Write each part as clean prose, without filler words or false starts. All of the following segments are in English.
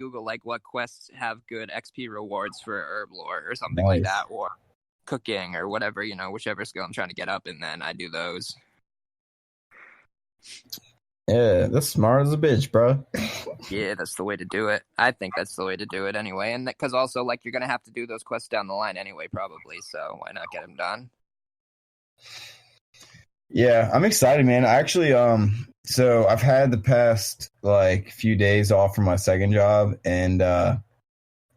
Google like what quests have good XP rewards for herb lore or something Nice. like that, or cooking or whatever, whichever skill I'm trying to get up, and then I do those. Yeah, that's smart as a bitch, bro. Yeah, that's the way to do it. I think that's the way to do it anyway, and because also like you're gonna have to do those quests down the line anyway, probably. So why not get them done? Yeah, I'm excited, man. I actually, so I've had the past like few days off from my second job, and I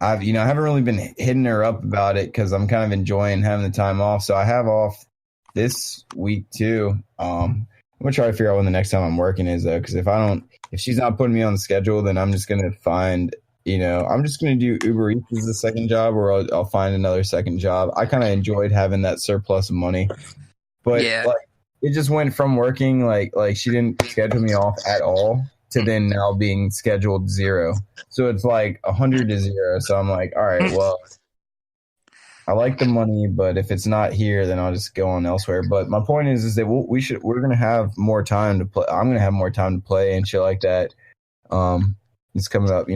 haven't really been hitting her up about it because I'm kind of enjoying having the time off. So I have off this week too. I'm gonna try to figure out when the next time I'm working is though, because if she's not putting me on the schedule, then I'm just gonna find, I'm just gonna do Uber Eats as a second job, or I'll find another second job. I kind of enjoyed having that surplus of money, but Yeah. like it just went from working like she didn't schedule me off at all to then now being scheduled 0. So it's like 100 to 0. So I'm like, all right, well, I like the money, but if it's not here, then I'll just go on elsewhere. But my point is that we're gonna have more time to play. I'm gonna have more time to play and shit like that. It's coming up.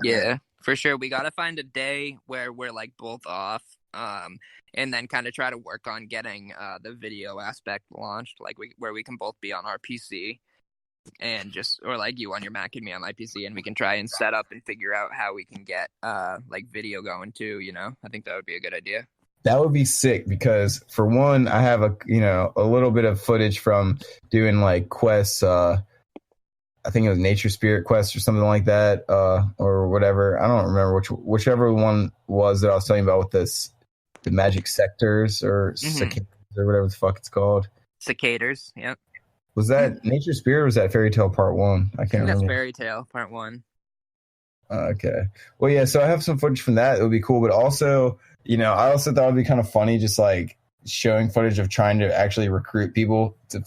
Yeah, for sure. We gotta find a day where we're like both off. And then kind of try to work on getting the video aspect launched, like where we can both be on our PC, and or like you on your Mac and me on my PC, and we can try and set up and figure out how we can get like video going too. I think that would be a good idea. That would be sick because for one, I have a little bit of footage from doing like quests. I think it was Nature Spirit Quest or something like that, or whatever. I don't remember whichever one was that I was telling you about with the magic sectors or cicadas or whatever the fuck it's called. Cicadas, yep. Was that Nature Spirit or was that Fairy Tale Part 1? I can't remember. That's Fairy Tale Part 1. Okay. Well, yeah, so I have some footage from that. It would be cool. But also, I also thought it would be kind of funny just like showing footage of trying to actually recruit people to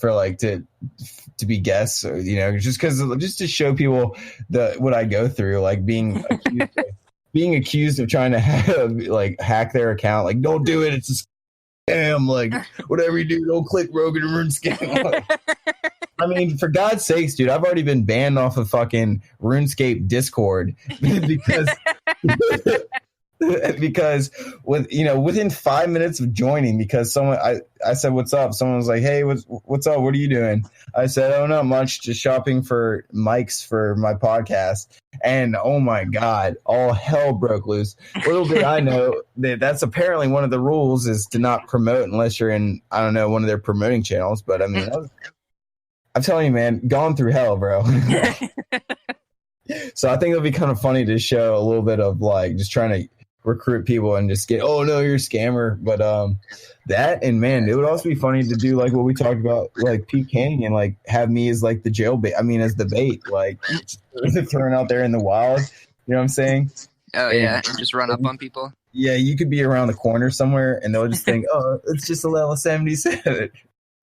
be guests, or, just to show people what I go through, like being accused of trying to hack their account. Like, don't do it. It's a scam. Like, whatever you do, don't click Rogan or RuneScape. I mean, for God's sakes, dude, I've already been banned off of fucking RuneScape Discord because within 5 minutes of joining, because I said, what's up? Someone was like, hey, what's up? What are you doing? I said, oh, not much, just shopping for mics for my podcast. And oh my God, all hell broke loose. Little did I know that's apparently one of the rules is to not promote unless you're in, I don't know, one of their promoting channels. But I mean, I'm telling you, man, gone through hell, bro. So I think it'll be kind of funny to show a little bit of like just trying to recruit people and just get, oh no, you're a scammer. But that, and man, it would also be funny to do like what we talked about, like PKing and like have me as like the jail bait. I mean, as the bait, like thrown out there in the wild. You know what I'm saying? Oh yeah, and just run up on people. Yeah, you could be around the corner somewhere, and they'll just think, oh, it's just a level 77.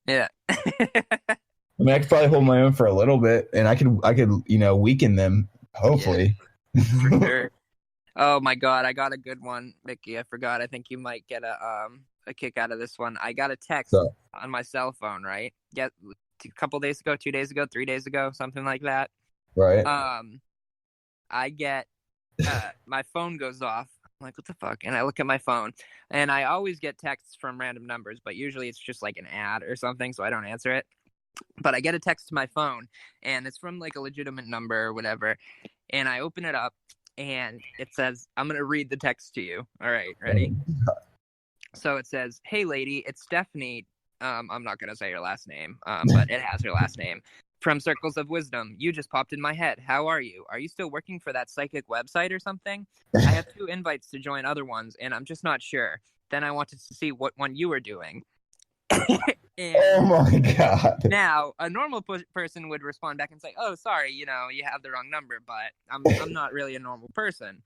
Yeah. I mean, I could probably hold my own for a little bit, and I could weaken them, hopefully. Yeah, for sure. Oh my God, I got a good one, Mickey. I forgot. I think you might get a kick out of this one. I got a text on my cell phone, right? Yeah, a couple days ago, 2 days ago, 3 days ago, something like that. Right. I get my phone goes off. I'm like, what the fuck? And I look at my phone, and I always get texts from random numbers, but usually it's just like an ad or something, so I don't answer it. But I get a text to my phone, and it's from like a legitimate number or whatever. And I open it up, and it says, I'm going to read the text to you. All right, ready? So it says, hey, lady, it's Stephanie. I'm not going to say your last name, but it has her last name. From Circles of Wisdom. You just popped in my head. How are you? Are you still working for that psychic website or something? I have 2 invites to join other ones, and I'm just not sure. Then I wanted to see what one you were doing. Oh my God. Now, a normal person would respond back and say, oh, sorry, you have the wrong number, but I'm not really a normal person.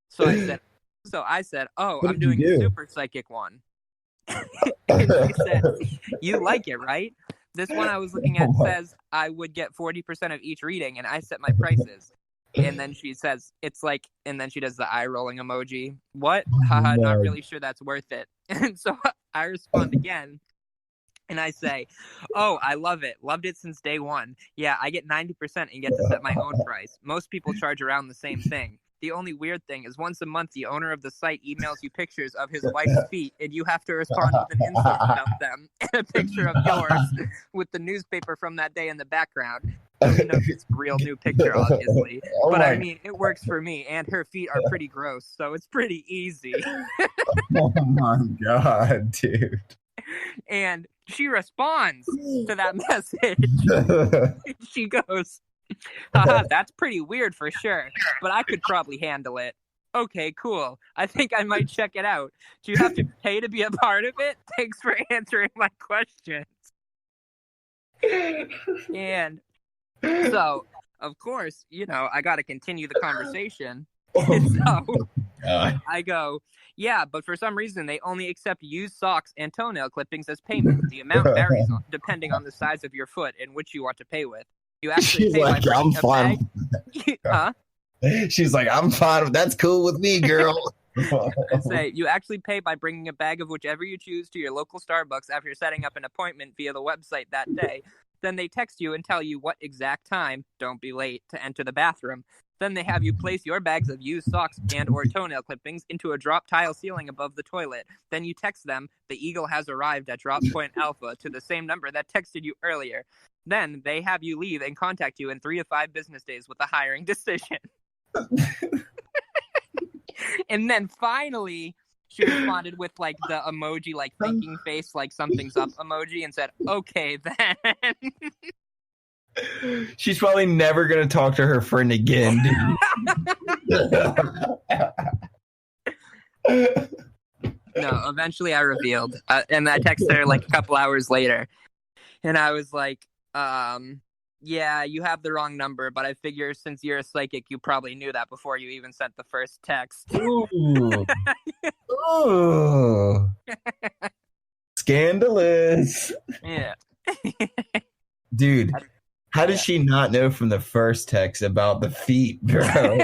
So I said, oh, I'm doing a super psychic one. And she said, you like it, right? This one I was looking at says I would get 40% of each reading, and I set my prices. And then she says, it's like, and then she does the eye rolling emoji. What? Haha, not really sure that's worth it. And so I respond again. And I say, oh, I love it. Loved it since day one. Yeah, I get 90% and get to set my own price. Most people charge around the same thing. The only weird thing is once a month, the owner of the site emails you pictures of his wife's feet, and you have to respond with an insert about them and a picture of yours with the newspaper from that day in the background. You know, it's a real new picture, obviously. But I mean, it works for me, and her feet are pretty gross, so it's pretty easy. Oh my God, dude. And she responds to that message. She goes, haha, that's pretty weird for sure, but I could probably handle it. Okay, cool. I think I might check it out. Do you have to pay to be a part of it? Thanks for answering my questions. And so, of course, you know, I got to continue the conversation. So I go, yeah, but for some reason they only accept used socks and toenail clippings as payment. The amount varies depending on the size of your foot and which you want to pay with. You actually She's pay like, by I'm fine. Huh? She's like, I'm fine. That's cool with me, girl. Say you actually pay by bringing a bag of whichever you choose to your local Starbucks after setting up an appointment via the website that day. Then they text you and tell you what exact time, don't be late, to enter the bathroom. Then they have you place your bags of used socks and or toenail clippings into a drop tile ceiling above the toilet. Then you text them, the Eagle has arrived at Drop Point Alpha, to the same number that texted you earlier. Then they have you leave and contact you in 3 to 5 business days with a hiring decision. And then finally, she responded with like the emoji, like thinking face, like something's up emoji, and said, okay, then. She's probably never going to talk to her friend again, dude. No, eventually I revealed. And I texted her like a couple hours later. And I was like, yeah, you have the wrong number, but I figure since you're a psychic, you probably knew that before you even sent the first text. Ooh. Ooh. Scandalous. Yeah. Dude, how did she not know from the first text about the feet, bro?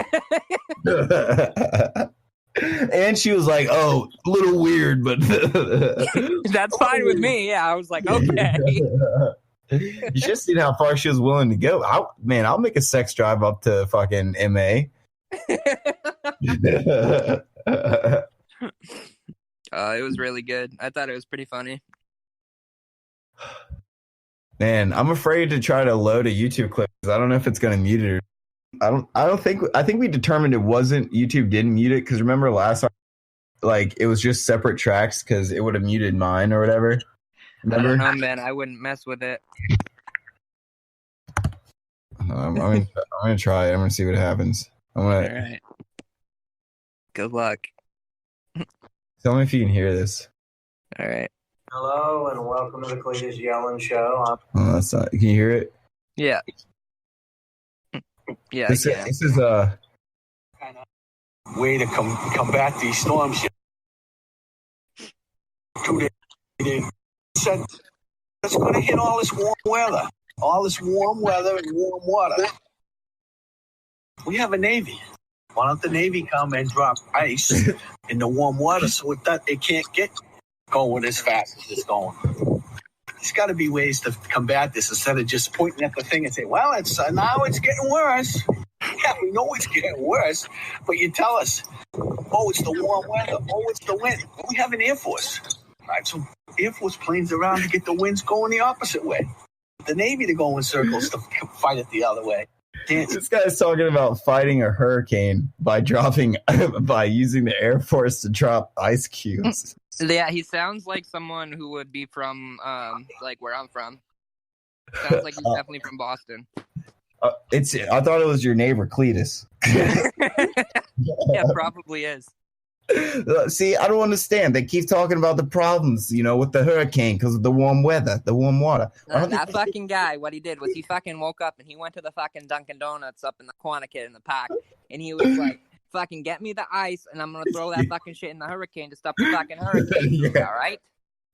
And she was like, oh, a little weird, but that's fine with me. Yeah, I was like, okay. You should have seen how far she was willing to go. I'll make a sex drive up to fucking MA. It was really good. I thought it was pretty funny. Man, I'm afraid to try to load a YouTube clip because I don't know if it's going to mute it. I think we determined it wasn't, YouTube didn't mute it because remember last time, like it was just separate tracks because it would have muted mine or whatever. Remember? I don't know, man. I wouldn't mess with it. I'm gonna try it. I'm gonna see what happens. All right. Good luck. Tell me if you can hear this. All right. Hello and welcome to the Cletus Yellen Show. Oh, that's not. Can you hear it? Yeah. Yeah. This is way to combat these storms. 2 days. They said it's going to hit all this warm weather and warm water. We have a Navy. Why don't the Navy come and drop ice in the warm water so it can't get going as fast as it's going? There's got to be ways to combat this instead of just pointing at the thing and say, well, now it's getting worse. Yeah, we know it's getting worse, but you tell us, oh, it's the warm weather. Oh, it's the wind. We have an Air Force. Right, so Air Force planes around to get the winds going the opposite way. The Navy to go in circles to fight it the other way. This guy's talking about fighting a hurricane by using the Air Force to drop ice cubes. Yeah, he sounds like someone who would be from like where I'm from. Sounds like he's definitely from Boston. I thought it was your neighbor Cletus. Yeah, probably is. See, I don't understand. They keep talking about the problems, with the hurricane because of the warm weather, the warm water. That fucking guy, what he did was he fucking woke up and he went to the fucking Dunkin' Donuts up in the Quanticut in the park, and he was like, fucking get me the ice, and I'm going to throw that fucking shit in the hurricane to stop the fucking hurricane. Yeah. All right?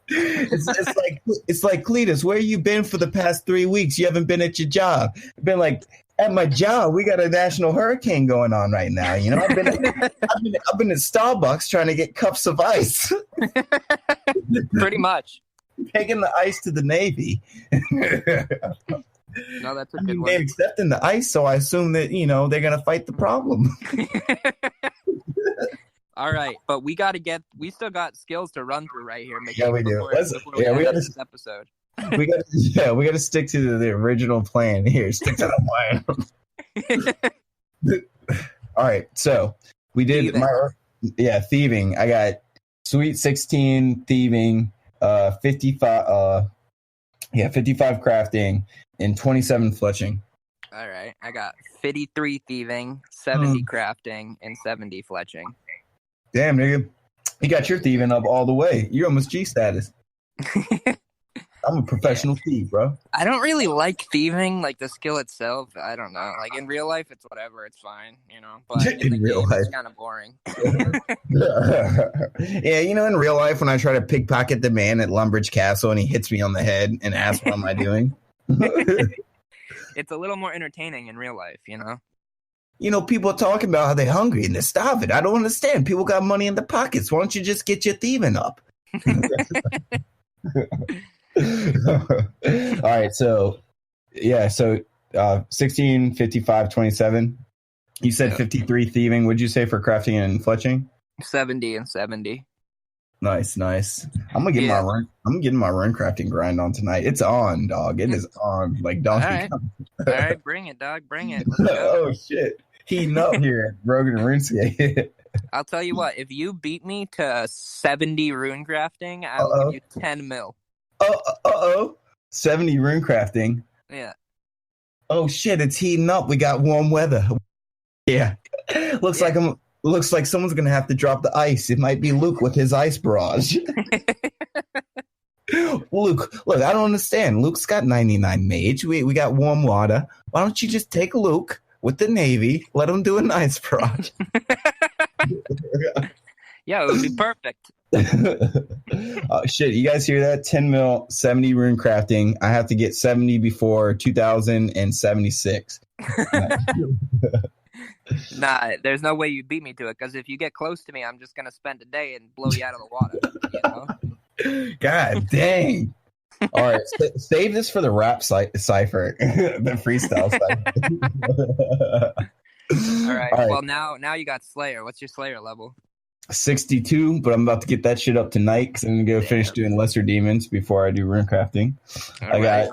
It's like Cletus, where you been for the past 3 weeks? You haven't been at your job. I've been like, at my job, we got a national hurricane going on right now. I've been at Starbucks trying to get cups of ice. Pretty much. Taking the ice to the Navy. No, that's a I good mean, one. they're accepting the ice, so I assume that, they're going to fight the problem. All right, but we still got skills to run through right here, Yeah, Mickey, we do. before we end this episode. We got to stick to the original plan here. Stick to the plan. All right, so we did thieving. I got sweet 16 thieving, 55 crafting, and 27 fletching. All right, I got 53 thieving, 70 crafting, and 70 fletching. Damn, nigga, you got your thieving up all the way. You're almost G status. I'm a professional thief, bro. I don't really like thieving, like the skill itself. I don't know. Like in real life, it's whatever. It's fine, But in real life, it's kind of boring. Yeah, in real life, when I try to pickpocket the man at Lumbridge Castle and he hits me on the head and asks, "What am I doing?" It's a little more entertaining in real life, People are talking about how they're hungry and they're starving. I don't understand. People got money in their pockets. Why don't you just get your thieving up? All right, so 16, 55, 27. You said 53 thieving. What'd you say for crafting and fletching? 70 and 70. Nice. I'm gonna get my run crafting grind on tonight. It's on, dog. It is on like Donkey Kong. All right, bring it, dog. Bring it. Let's go. Oh shit, heating up here at Rogan and Runescape. I'll tell you what. If you beat me to 70 rune crafting, I'll give you 10 mil. 70 rune crafting. Yeah. Oh shit, it's heating up. We got warm weather. Yeah. Looks like someone's gonna have to drop the ice. It might be Luke with his ice barrage. Luke, look, I don't understand. Luke's got 99 mage. We got warm water. Why don't you just take Luke with the Navy, let him do an ice barrage? Yeah, it would be perfect. Shit, you guys hear that? 10 mil, 70 rune crafting. I have to get 70 before 2076. Nah, there's no way you beat me to it, because if you get close to me, I'm just going to spend a day and blow you out of the water. God dang. All right, save this for the rap cipher, the freestyle cipher. All right, well, now you got Slayer. What's your Slayer level? 62, but I'm about to get that shit up tonight because I'm going to go finish doing lesser demons before I do rune crafting. I got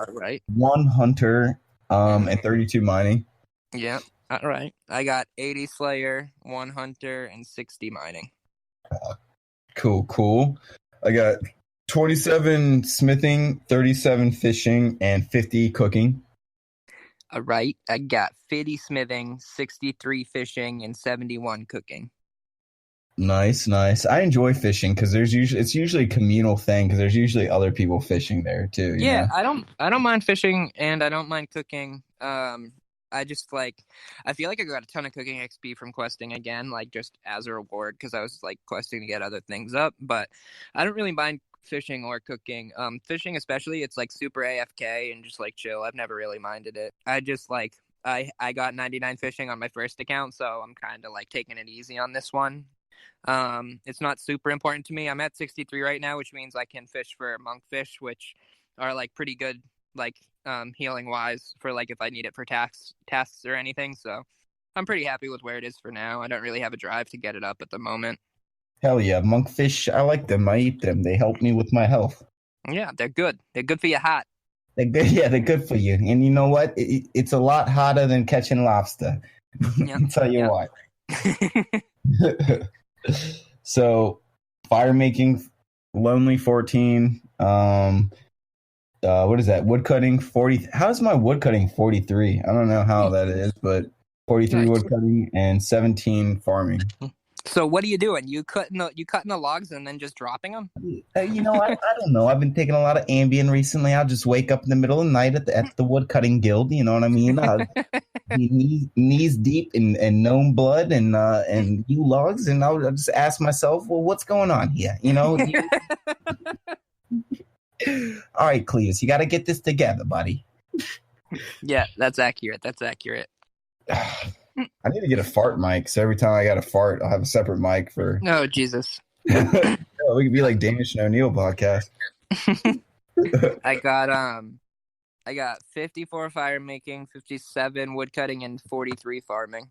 1 hunter and 32 mining. Yeah, all right. I got 80 Slayer, 1 hunter, and 60 mining. Cool. I got 27 smithing, 37 fishing, and 50 cooking. All right. I got 50 smithing, 63 fishing, and 71 cooking. Nice. I enjoy fishing because it's usually a communal thing because there's usually other people fishing there too. Yeah, I don't mind fishing and I don't mind cooking. I just I feel like I got a ton of cooking XP from questing again, like just as a reward because I was like questing to get other things up. But I don't really mind fishing or cooking. Fishing especially, it's like super AFK and just like chill. I've never really minded it. I just I got 99 fishing on my first account, so I'm kind of like taking it easy on this one. It's not super important to me. I'm at 63 right now, which means I can fish for monkfish, which are like pretty good, like healing wise for like if I need it for tasks or anything. So I'm pretty happy with where it is for now. I don't really have a drive to get it up at the moment. Hell yeah, monkfish. I like them. I eat them. They help me with my health. Yeah, they're good. They're good for your heart. They're good. Yeah, they're good for you. And you know what? It's a lot harder than catching lobster. I'll tell you what. So, fire making, lonely 14. What is that? Woodcutting 40. How's my woodcutting 43? I don't know how that is, but 43 woodcutting and 17 farming. So what are you doing? You cutting the logs and then just dropping them? I don't know. I've been taking a lot of Ambien recently. I'll just wake up in the middle of the night at the woodcutting guild. You know what I mean? Knees deep in gnome blood and you logs, and I'll just ask myself, well, what's going on here? You know? All right, Cleus, you got to get this together, buddy. Yeah, that's accurate. I need to get a fart mic, so every time I got a fart, I'll have a separate mic for... Oh, Jesus. We could be like Danish and O'Neill podcast. I got I got 54 fire making, 57 wood cutting, and 43 farming.